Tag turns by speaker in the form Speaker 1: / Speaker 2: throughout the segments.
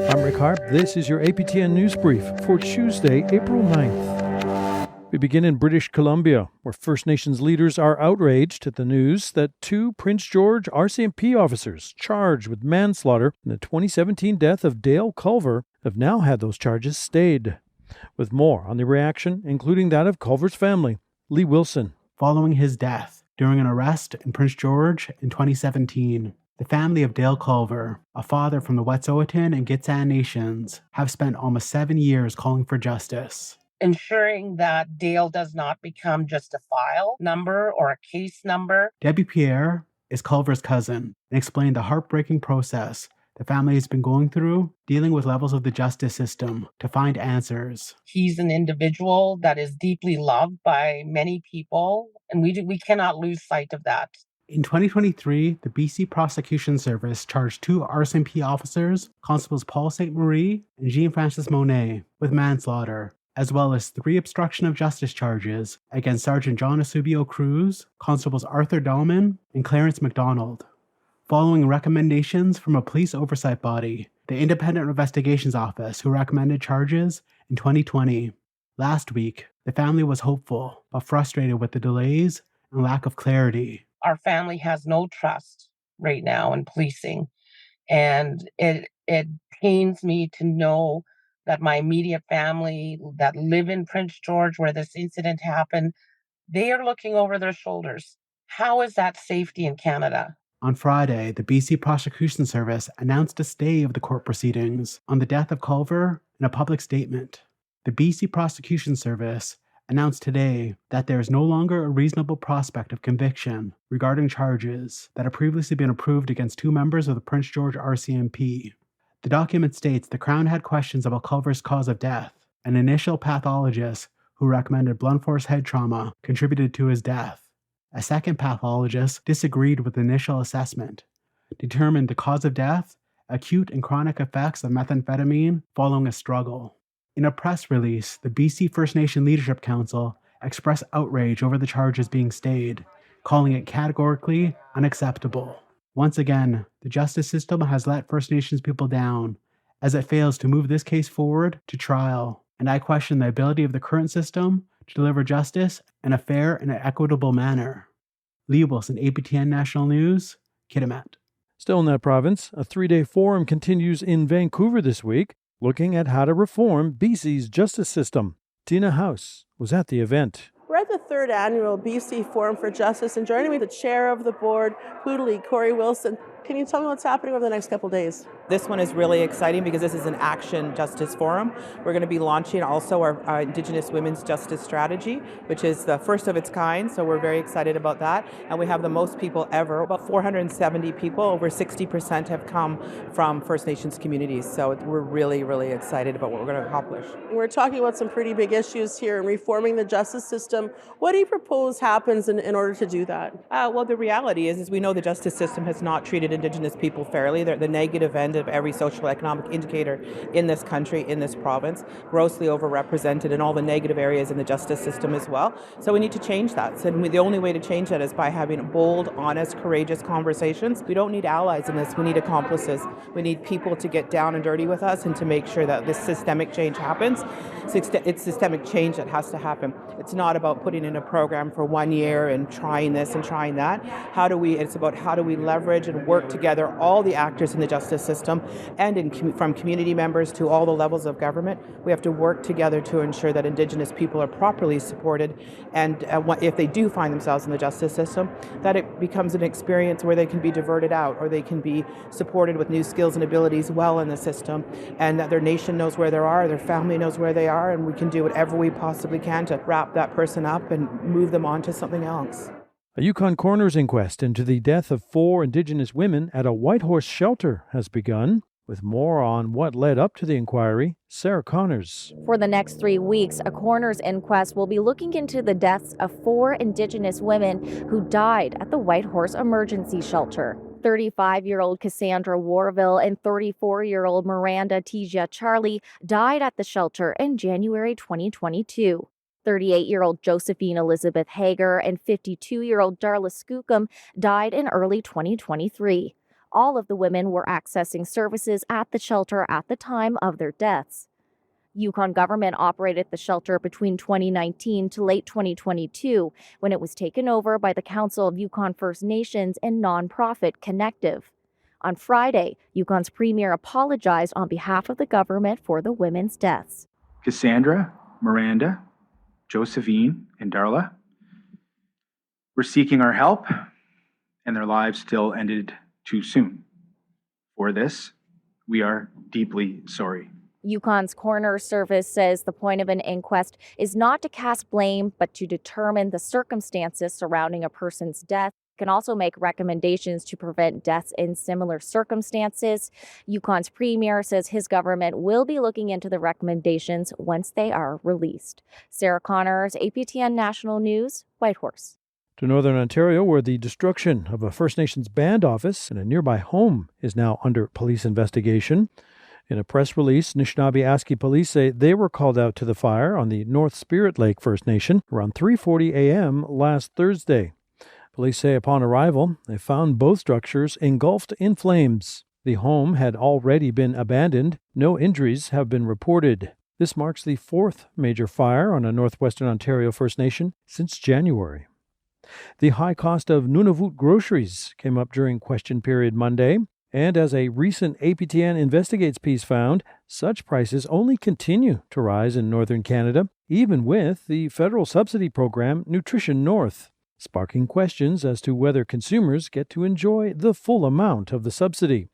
Speaker 1: I'm Rick Harp. This is your APTN News Brief for Tuesday, April 9th. We begin in British Columbia, where First Nations leaders are outraged at the news that two Prince George RCMP officers charged with manslaughter in the 2017 death of Dale Culver have now had those charges stayed. With more on the reaction, including that of Culver's family, Lee Wilson.
Speaker 2: Following his death during an arrest in Prince George in 2017, the family of Dale Culver, a father from the Wet'suwet'en and Gitxsan nations, have spent almost 7 years calling for justice.
Speaker 3: Ensuring that Dale does not become just a file number or a case number.
Speaker 2: Debbie Pierre is Culver's cousin and explained the heartbreaking process the family has been going through, dealing with levels of the justice system to find answers.
Speaker 3: He's an individual that is deeply loved by many people, and we cannot lose sight of that.
Speaker 2: In 2023, the BC Prosecution Service charged two RCMP officers, Constables Paul St. Marie and Jean-Francis Monet, with manslaughter, as well as 3 obstruction of justice charges against Sergeant John Asubio Cruz, Constables Arthur Dahlman, and Clarence MacDonald. Following recommendations from a police oversight body, the Independent Investigations Office, who recommended charges in 2020. Last week, the family was hopeful, but frustrated with the delays and lack of clarity.
Speaker 3: Our family has no trust right now in policing, and it pains me to know that my immediate family that live in Prince George where this incident happened, they are looking over their shoulders. How is that safety in Canada?
Speaker 2: On Friday, the BC Prosecution Service announced a stay of the court proceedings on the death of Culver in a public statement. The BC Prosecution Service announced today that there is no longer a reasonable prospect of conviction regarding charges that have previously been approved against 2 members of the Prince George RCMP. The document states the Crown had questions about Culver's cause of death. An initial pathologist who recommended blunt force head trauma contributed to his death. A second pathologist disagreed with the initial assessment, determined the cause of death, acute and chronic effects of methamphetamine following a struggle. In a press release, the BC First Nation Leadership Council expressed outrage over the charges being stayed, calling it categorically unacceptable. Once again, the justice system has let First Nations people down as it fails to move this case forward to trial, and I question the ability of the current system to deliver justice in a fair and equitable manner. Lee Wilson, APTN National News, Kitimat.
Speaker 1: Still in that province, a 3-day forum continues in Vancouver this week, looking at how to reform BC's justice system. Tina House was at the event.
Speaker 4: We're at the 3rd annual BC Forum for Justice, and joining me, the chair of the board, Poodley, Corey Wilson. Can you tell me what's happening over the next couple of days?
Speaker 5: This one is really exciting because this is an action justice forum. We're going to be launching also our Indigenous Women's Justice Strategy, which is the first of its kind, so we're very excited about that. And we have the most people ever, about 470 people, over 60% have come from First Nations communities. So we're really, really excited about what we're going to accomplish.
Speaker 4: We're talking about some pretty big issues here in reforming the justice system. What do you propose happens in order to do that?
Speaker 5: Well, the reality is we know the justice system has not treated Indigenous people fairly. They're the negative end of every social economic indicator in this country, in this province, grossly overrepresented in all the negative areas in the justice system as well. So we need to change that. So the only way to change that is by having bold, honest, courageous conversations. We don't need allies in this, we need accomplices. We need people to get down and dirty with us and to make sure that this systemic change happens. It's systemic change that has to happen. It's not about putting in a program for 1 year and trying this and trying that. It's about how do we leverage and work together all the actors in the justice system and from community members to all the levels of government. We have to work together to ensure that Indigenous people are properly supported, and if they do find themselves in the justice system, that it becomes an experience where they can be diverted out or they can be supported with new skills and abilities well in the system, and that their nation knows where they are, their family knows where they are, and we can do whatever we possibly can to wrap that person up and move them on to something else.
Speaker 1: A Yukon coroner's inquest into the death of 4 Indigenous women at a Whitehorse shelter has begun. With more on what led up to the inquiry, Sarah Connors.
Speaker 6: For the next 3 weeks, a coroner's inquest will be looking into the deaths of 4 Indigenous women who died at the Whitehorse Emergency Shelter. 35-year-old Cassandra Warville and 34-year-old Miranda Tijia Charlie died at the shelter in January 2022. 38-year-old Josephine Elizabeth Hager and 52-year-old Darla Skookum died in early 2023. All of the women were accessing services at the shelter at the time of their deaths. Yukon government operated the shelter between 2019 to late 2022, when it was taken over by the Council of Yukon First Nations and nonprofit Connective. On Friday, Yukon's premier apologized on behalf of the government for the women's deaths.
Speaker 7: Cassandra, Miranda, Josephine, and Darla were seeking our help, and their lives still ended too soon. For this, we are deeply sorry.
Speaker 6: Yukon's coroner service says the point of an inquest is not to cast blame, but to determine the circumstances surrounding a person's death. It can also make recommendations to prevent deaths in similar circumstances. Yukon's premier says his government will be looking into the recommendations once they are released. Sarah Connors, APTN National News, Whitehorse.
Speaker 1: To Northern Ontario, where the destruction of a First Nations band office in a nearby home is now under police investigation. In a press release, Anishinaabe-Aski police say they were called out to the fire on the North Spirit Lake First Nation around 3:40 a.m. last Thursday. Police say upon arrival, they found both structures engulfed in flames. The home had already been abandoned. No injuries have been reported. This marks the fourth major fire on a Northwestern Ontario First Nation since January. The high cost of Nunavut groceries came up during question period Monday. And as a recent APTN Investigates piece found, such prices only continue to rise in northern Canada, even with the federal subsidy program Nutrition North, sparking questions as to whether consumers get to enjoy the full amount of the subsidy.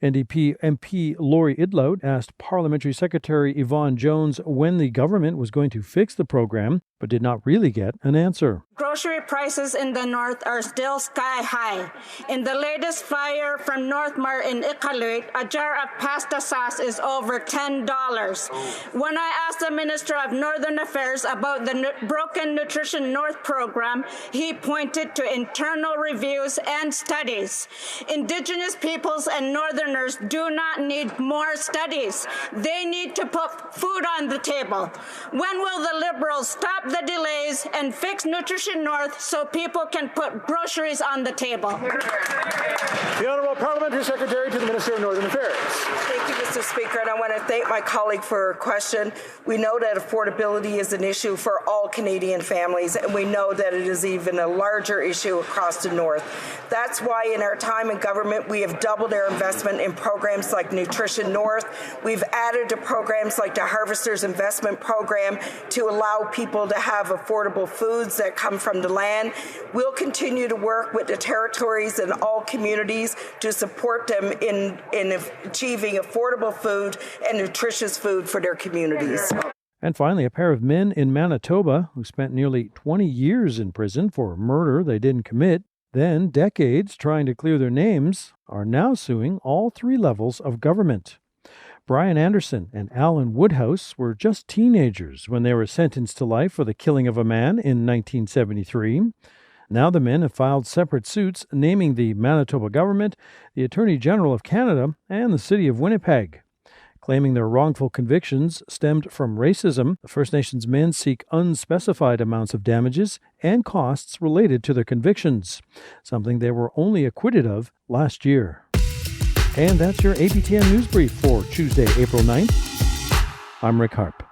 Speaker 1: NDP MP Lori Idlout asked Parliamentary Secretary Yvonne Jones when the government was going to fix the program, but did not really get an answer.
Speaker 8: Grocery prices in the north are still sky high. In the latest flyer from Northmar in Iqaluit, a jar of pasta sauce is over $10. When I asked the Minister of Northern Affairs about the broken Nutrition North program, he pointed to internal reviews and studies. Indigenous peoples and Northerners do not need more studies. They need to put food on the table. When will the Liberals stop the delays and fix Nutrition North so people can put groceries on the table?
Speaker 9: The Honourable Parliamentary Secretary to the Minister of Northern Affairs.
Speaker 10: Thank you, Mr. Speaker, and I want to thank my colleague for her question. We know that affordability is an issue for all Canadian families, and we know that it is even a larger issue across the North. That's why in our time in government, we have doubled our investment in programs like Nutrition North. We've added to programs like the Harvesters Investment Program to allow people to have affordable foods that come from the land. We'll continue to work with the territories and all communities to support them in achieving affordable food and nutritious food for their communities.
Speaker 1: And finally, a pair of men in Manitoba who spent nearly 20 years in prison for murder they didn't commit, then decades trying to clear their names, are now suing all three levels of government. Brian Anderson and Alan Woodhouse were just teenagers when they were sentenced to life for the killing of a man in 1973. Now the men have filed separate suits naming the Manitoba government, the Attorney General of Canada, and the City of Winnipeg. Claiming their wrongful convictions stemmed from racism, the First Nations men seek unspecified amounts of damages and costs related to their convictions, something they were only acquitted of last year. And that's your APTN News Brief for Tuesday, April 9th. I'm Rick Harp.